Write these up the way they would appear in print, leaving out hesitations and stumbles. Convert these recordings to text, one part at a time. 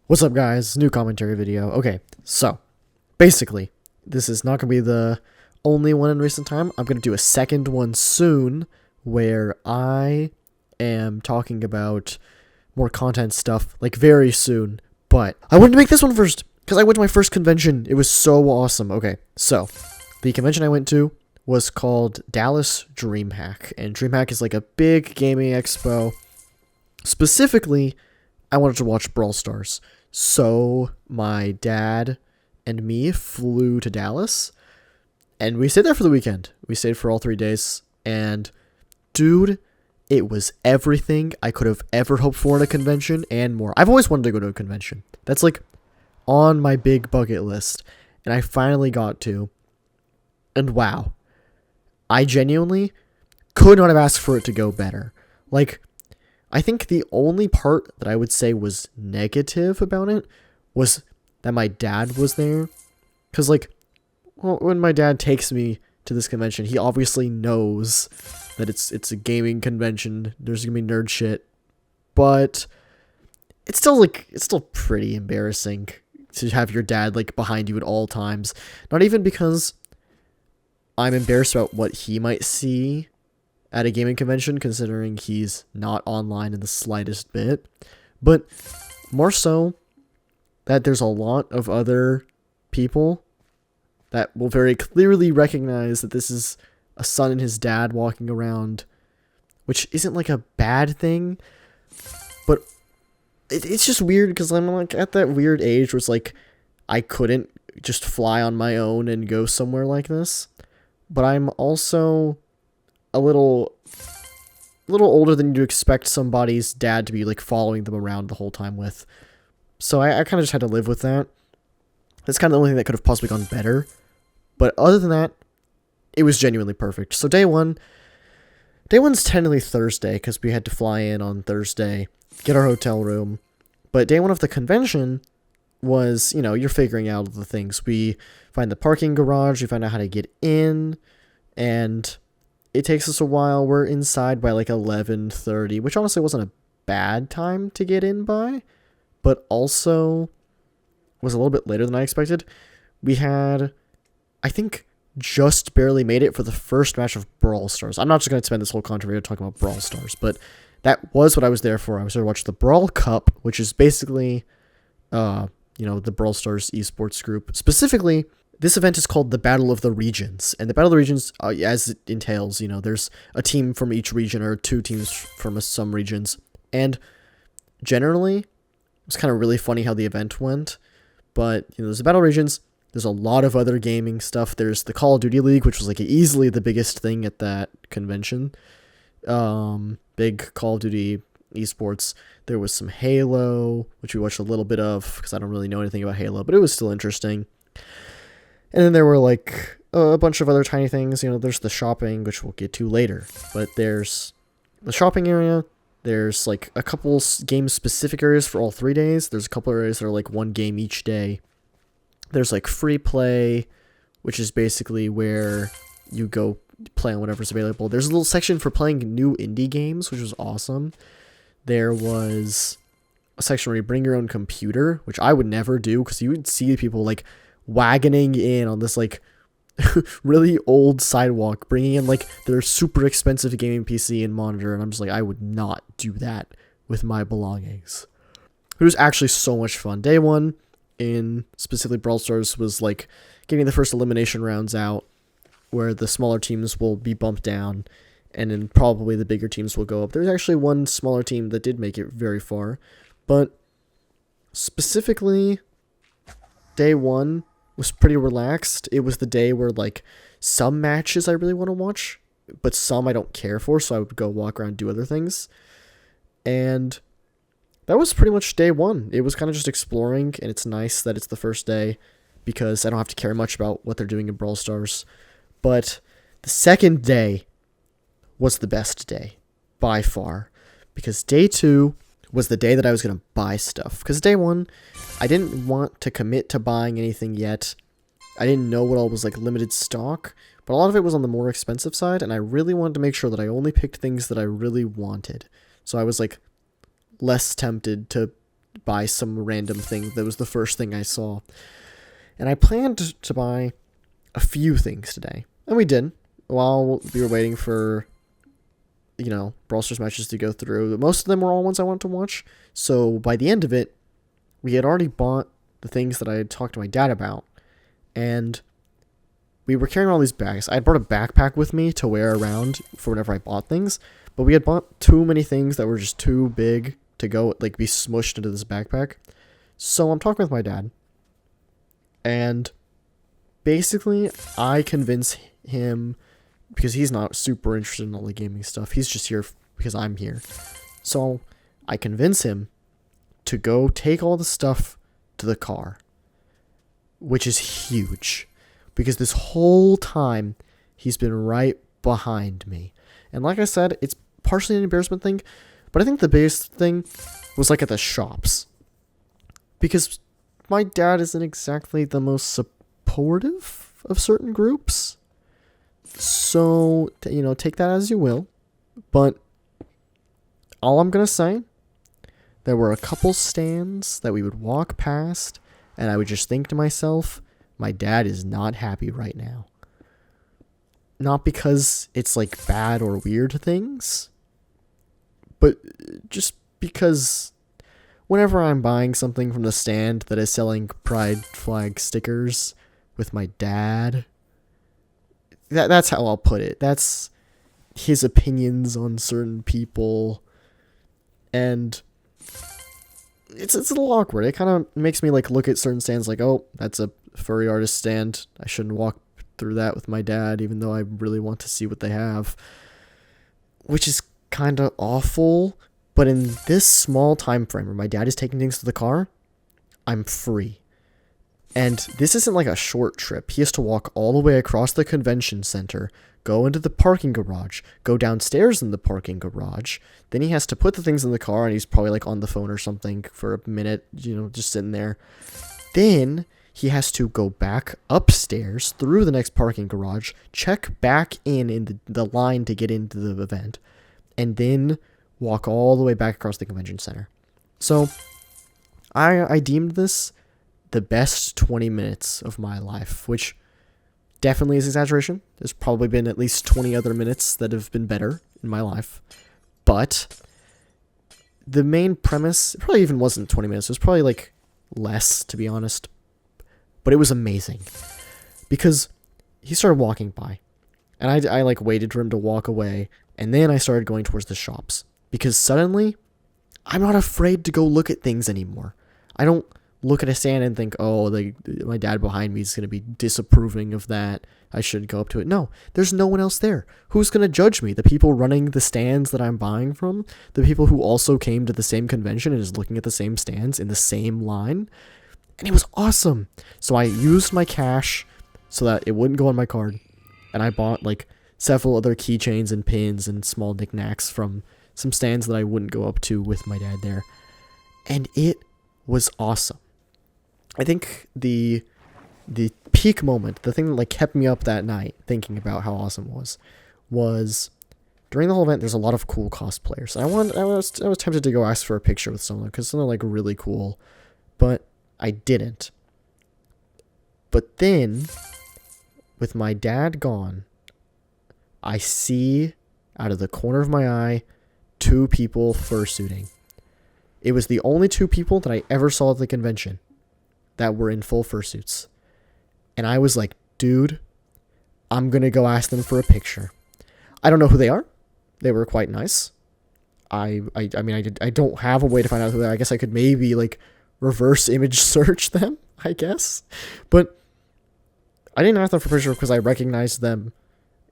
What's up, guys? New commentary video. Okay, so basically, this is not going to be the only one in recent time. I'm going to do a second one soon where I am talking about more content stuff, like very soon. But I wanted to make this one first because I went to my first convention. It was so awesome. Okay, so the convention I went to was called Dallas DreamHack, and DreamHack is like a big gaming expo. Specifically, I wanted to watch Brawl Stars. So my dad and me flew to Dallas, and we stayed there for the weekend. We stayed for all 3 days, and dude, it was everything I could have ever hoped for in a convention and more. I've always wanted to go to a convention. That's like on my big bucket list, and I finally got to. And wow, I genuinely could not have asked for it to go better. Like, I think the only part that I would say was negative about it was that my dad was there. Because, like, well, when my dad takes me to this convention, he obviously knows that it's a gaming convention. There's going to be nerd shit. But it's still pretty embarrassing to have your dad, like, behind you at all times. Not even because I'm embarrassed about what he might see at a gaming convention, considering he's not online in the slightest bit, but more so that there's a lot of other people that will very clearly recognize that this is a son and his dad walking around, which isn't like a bad thing, but it's just weird because I'm like at that weird age where it's like I couldn't just fly on my own and go somewhere like this, but I'm also a little older than you'd expect somebody's dad to be like following them around the whole time with. So I kind of just had to live with that. That's kind of the only thing that could have possibly gone better. But other than that, it was genuinely perfect. So day one's technically Thursday because we had to fly in on Thursday, get our hotel room. But day one of the convention was, you're figuring out the things. We find the parking garage, we find out how to get in, and it takes us a while. We're inside by like 11:30, which honestly wasn't a bad time to get in by, but also was a little bit later than I expected. We had, I think, just barely made it for the first match of Brawl Stars. I'm not just going to spend this whole content video talking about Brawl Stars, but that was what I was there for. I was there to watch the Brawl Cup, which is basically, the Brawl Stars esports group. Specifically, this event is called the Battle of the Regions, and the Battle of the Regions, as it entails, there's a team from each region or two teams from some regions, and generally, it was kind of really funny how the event went, but, there's the Battle of Regions, there's a lot of other gaming stuff, there's the Call of Duty League, which was, like, easily the biggest thing at that convention, big Call of Duty esports. There was some Halo, which we watched a little bit of, because I don't really know anything about Halo, but it was still interesting. And then there were, like, a bunch of other tiny things. There's the shopping, which we'll get to later. But there's the shopping area. There's, like, a couple game-specific areas for all 3 days. There's a couple areas that are, like, one game each day. There's, like, free play, which is basically where you go play on whatever's available. There's a little section for playing new indie games, which was awesome. There was a section where you bring your own computer, which I would never do, because you would see people, like, wagoning in on this like really old sidewalk, bringing in like their super expensive gaming PC and monitor, and I'm just like, I would not do that with my belongings. It was actually so much fun. Day one in specifically Brawl Stars was like getting the first elimination rounds out, where the smaller teams will be bumped down, and then probably the bigger teams will go up. There's actually one smaller team that did make it very far, but specifically day one was pretty relaxed. It was the day where, like, some matches I really want to watch, but some I don't care for, so I would go walk around and do other things. And that was pretty much day one. It was kind of just exploring, and it's nice that it's the first day, because I don't have to care much about what they're doing in Brawl Stars. But the second day was the best day, by far, because day two was the day that I was going to buy stuff. Because day one, I didn't want to commit to buying anything yet. I didn't know what all was like limited stock, but a lot of it was on the more expensive side, and I really wanted to make sure that I only picked things that I really wanted. So I was like less tempted to buy some random thing that was the first thing I saw. And I planned to buy a few things today. And we did. While we were waiting for, Brawl Stars matches to go through. Most of them were all ones I wanted to watch. So by the end of it, we had already bought the things that I had talked to my dad about. And we were carrying all these bags. I had brought a backpack with me to wear around for whenever I bought things. But we had bought too many things that were just too big to go, like, be smushed into this backpack. So I'm talking with my dad. And basically, I convince him, because he's not super interested in all the gaming stuff. He's just here because I'm here. So I convince him to go take all the stuff to the car, which is huge. Because this whole time, he's been right behind me. And like I said, it's partially an embarrassment thing, but I think the biggest thing was like at the shops. Because my dad isn't exactly the most supportive of certain groups. So, take that as you will. But all I'm going to say, there were a couple stands that we would walk past, and I would just think to myself, my dad is not happy right now. Not because it's like bad or weird things, but just because whenever I'm buying something from the stand that is selling pride flag stickers with my dad, that's how I'll put it. That's his opinions on certain people, and it's a little awkward. It kind of makes me like look at certain stands like, oh, that's a furry artist stand. I shouldn't walk through that with my dad, even though I really want to see what they have, which is kind of awful. But in this small time frame where my dad is taking things to the car, I'm free. And this isn't like a short trip. He has to walk all the way across the convention center, go into the parking garage, go downstairs in the parking garage. Then he has to put the things in the car, and he's probably like on the phone or something for a minute, just sitting there. Then he has to go back upstairs through the next parking garage, check back in the line to get into the event, and then walk all the way back across the convention center. So I deemed this the best 20 minutes of my life, which definitely is exaggeration. There's probably been at least 20 other minutes that have been better in my life. But the main premise, it probably even wasn't 20 minutes. It was probably like less, to be honest. But it was amazing because he started walking by, and I like waited for him to walk away, and then I started going towards the shops because suddenly I'm not afraid to go look at things anymore. I don't look at a stand and think, oh, my dad behind me is going to be disapproving of that. I should go up to it. No, there's no one else there. Who's going to judge me? The people running the stands that I'm buying from? The people who also came to the same convention and is looking at the same stands in the same line? And it was awesome. So I used my cash so that it wouldn't go on my card. And I bought like several other keychains and pins and small knickknacks from some stands that I wouldn't go up to with my dad there. And it was awesome. I think the peak moment, the thing that like kept me up that night thinking about how awesome it was during the whole event. There's a lot of cool cosplayers. I was tempted to go ask for a picture with some of them because some are like really cool, but I didn't. But then, with my dad gone, I see out of the corner of my eye 2 people fursuiting. It was the only 2 people that I ever saw at the convention that were in full fursuits. And I was like, dude, I'm going to go ask them for a picture. I don't know who they are. They were quite nice. I don't have a way to find out who they are. I guess I could maybe like reverse image search them, I guess. But I didn't ask them for a picture because I recognized them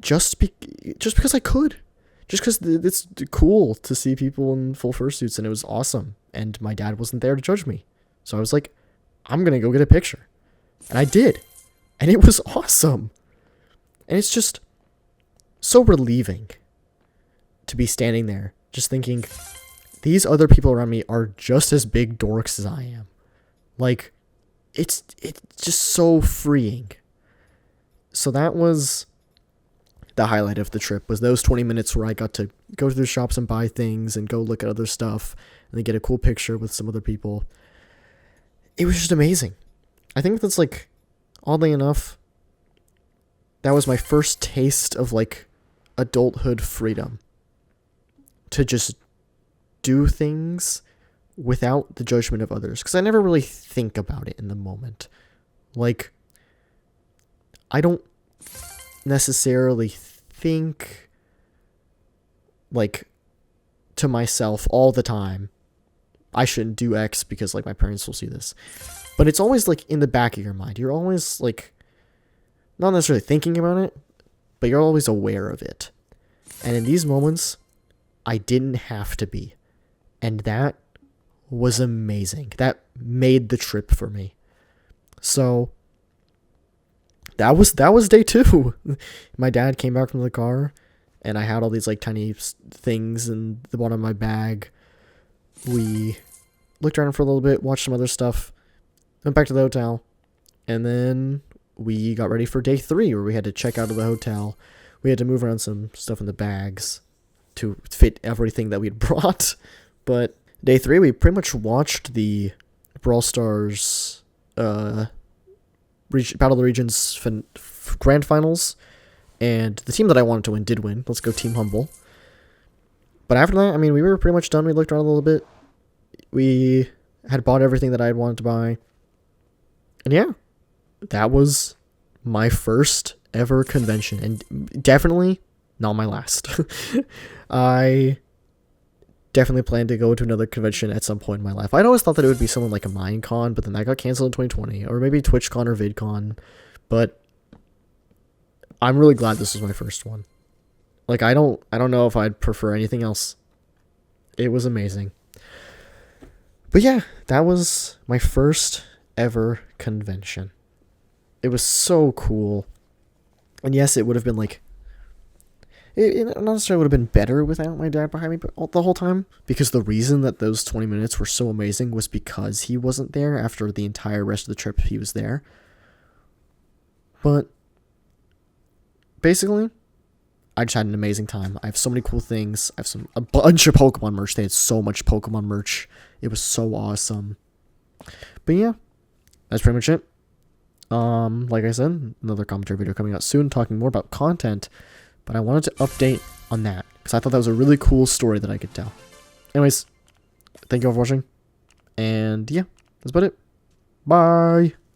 just because I could. Just because it's cool to see people in full fursuits, and it was awesome. And my dad wasn't there to judge me. So I was like, I'm going to go get a picture. And I did. And it was awesome. And it's just so relieving to be standing there just thinking, these other people around me are just as big dorks as I am. Like, it's just so freeing. So that was the highlight of the trip, was those 20 minutes where I got to go through shops and buy things and go look at other stuff and then get a cool picture with some other people. It was just amazing. I think that's like, oddly enough, that was my first taste of like adulthood freedom. To just do things without the judgment of others. Because I never really think about it in the moment. Like, I don't necessarily think like to myself all the time, I shouldn't do X because like my parents will see this. But it's always like in the back of your mind. You're always like not necessarily thinking about it, but you're always aware of it. And in these moments, I didn't have to be. And that was amazing. That made the trip for me. So that was day 2. My dad came back from the car and I had all these like tiny things in the bottom of my bag. We looked around for a little bit, watched some other stuff, went back to the hotel, and then we got ready for day 3 where we had to check out of the hotel. We had to move around some stuff in the bags to fit everything that we'd brought. But day 3, we pretty much watched the Brawl Stars Battle of the Regions Grand Finals, and the team that I wanted to win did win. Let's go Team Humble. But after that, I mean, we were pretty much done. We looked around a little bit. We had bought everything that I had wanted to buy. And yeah, that was my first ever convention, and definitely not my last. I definitely plan to go to another convention at some point in my life. I'd always thought that it would be something like a Minecon, but then that got canceled in 2020, or maybe TwitchCon or VidCon. But I'm really glad this was my first one. Like, I don't know if I'd prefer anything else. It was amazing. But yeah, that was my first ever convention. It was so cool. And yes, it would have been like, it not necessarily would have been better without my dad behind me the whole time, because the reason that those 20 minutes were so amazing was because he wasn't there after the entire rest of the trip he was there. But basically, I just had an amazing time. I have so many cool things. I have a bunch of Pokemon merch. They had so much Pokemon merch. It was so awesome. But yeah, that's pretty much it. Like I said, another commentary video coming out soon talking more about content, but I wanted to update on that because I thought that was a really cool story that I could tell. Anyways, thank you all for watching, and yeah, that's about it. Bye!